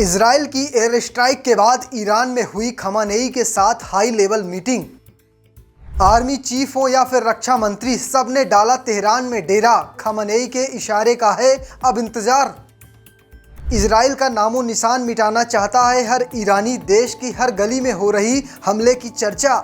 Israel की air strike के बाद ईरान में हुई खamenei के साथ high level meeting. Army chief हो या फिर रक्षा मंत्री, सब ने डाला तेहरान में डेरा। खamenei के इशारे का है अब इंतजार। इजराइल का नामो निशान मिटाना चाहता है हर ईरानी। देश की हर गली में हो रही हमले की चर्चा।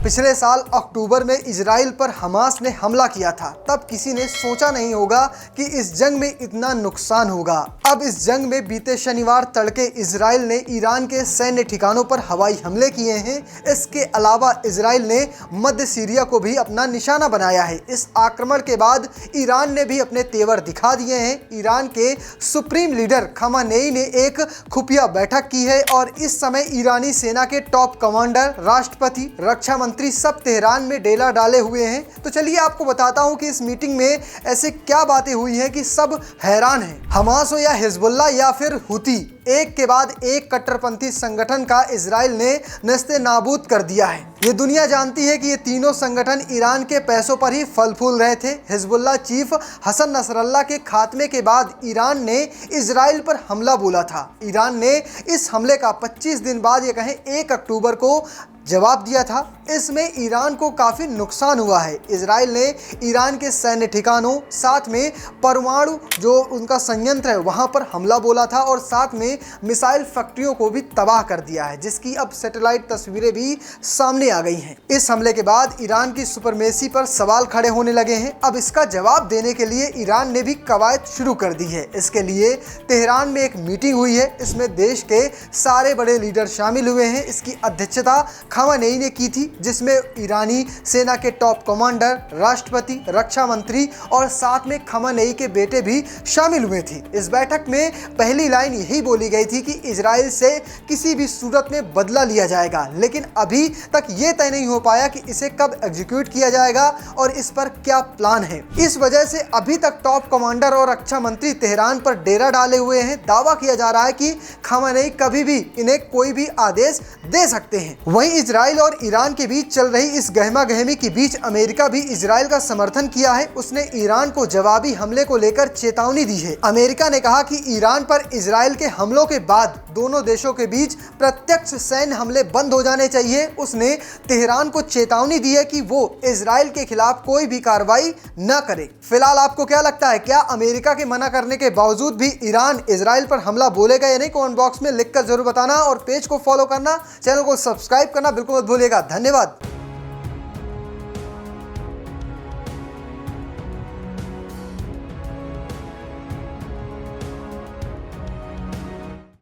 पिछले साल अक्टूबर में इजराइल पर हमास ने हमला किया था। तब किसी ने सोचा नहीं होगा कि इस जंग में इतना नुकसान होगा। अब इस जंग में बीते शनिवार तड़के इजराइल ने ईरान के सैन्य ठिकानों पर हवाई हमले किए हैं। इसके अलावा इजराइल ने मध्य सीरिया को भी अपना निशाना बनाया है। इस आक्रमण के बाद ईरान ने भी अपने तेवर दिखा दिए हैं। ईरान के सुप्रीम लीडर खamenei ने एक खुफिया बैठक की है और इस समय ईरानी सेना के टॉप कमांडर, राष्ट्रपति, रक्षा मंत्री सब तेहरान में डेरा डाले हुए हैं। तो चलिए आपको बताता हूं कि इस मीटिंग में ऐसे क्या बातें हुई हैं कि सब हैरान हैं। हमास हो या हिजबुल्लाह या फिर हुती, एक के बाद एक कट्टरपंथी संगठन का इजराइल ने नस्ते नाबूद कर दिया है। ये दुनिया जानती है कि ये तीनों संगठन ईरान के पैसों पर ही फल फूल रहे थे। हिजबुल्लाह चीफ हसन नसरल्लाह के खात्मे के बाद ईरान ने इजराइल पर हमला बोला था। ईरान ने इस हमले का 25 दिन बाद, ये कहें 1 अक्टूबर को जवाब दिया था। इसमें ईरान को काफ़ी नुकसान हुआ है। इजराइल ने ईरान के सैन्य ठिकानों, साथ में परमाणु जो उनका संयंत्र है वहाँ पर हमला बोला था और साथ में मिसाइल फैक्ट्रियों को भी तबाह कर दिया है, जिसकी अब सैटेलाइट तस्वीरें भी सामने आ गई हैं। इस हमले के बाद ईरान की सुपरमेसी पर सवाल खड़े होने लगे हैं। अब इसका जवाब देने के लिए ईरान ने भी कवायद शुरू कर दी है। इसके लिए तेहरान में एक मीटिंग हुई है। इसमें देश के सारे बड़े लीडर शामिल हुए हैं। इसकी अध्यक्षता खamenei ने की थी, जिसमें ईरानी सेना के टॉप कमांडर, राष्ट्रपति, रक्षा मंत्री और साथ में खamenei के बेटे भी शामिल हुए थे। इस बैठक में पहली लाइन यही बोली गई थी कि इजराइल से किसी भी सूरत में बदला लिया जाएगा, लेकिन अभी तक ये तय नहीं हो पाया कि इसे कब एग्जीक्यूट किया जाएगा और इस पर क्या प्लान है। इस वजह से अभी तक टॉप कमांडर और रक्षा मंत्री तेहरान पर डेरा डाले हुए हैं। दावा किया जा रहा है कि खamenei कभी भी इन्हें कोई भी आदेश दे सकते हैं। वहीं इजराइल और ईरान के बीच चल रही इस गहमा गहमी के बीच अमेरिका भी इजराइल का समर्थन किया है। उसने ईरान को जवाबी हमले को लेकर चेतावनी दी है। अमेरिका ने कहा कि ईरान पर इजराइल के हमलों के बाद दोनों देशों के बीच प्रत्यक्ष सैन्य हमले बंद हो जाने चाहिए। उसने तेहरान को चेतावनी दी है कि वो इजराइल के खिलाफ कोई भी कार्रवाई न करे। फिलहाल आपको क्या लगता है, क्या अमेरिका के मना करने के बावजूद भी ईरान इजराइल पर हमला बोलेगा या नहीं? कमेंट बॉक्स में लिखकर जरूर बताना और पेज को फॉलो करना, चैनल को सब्सक्राइब करना बिल्कुल मत भूलिएगा। धन्यवाद।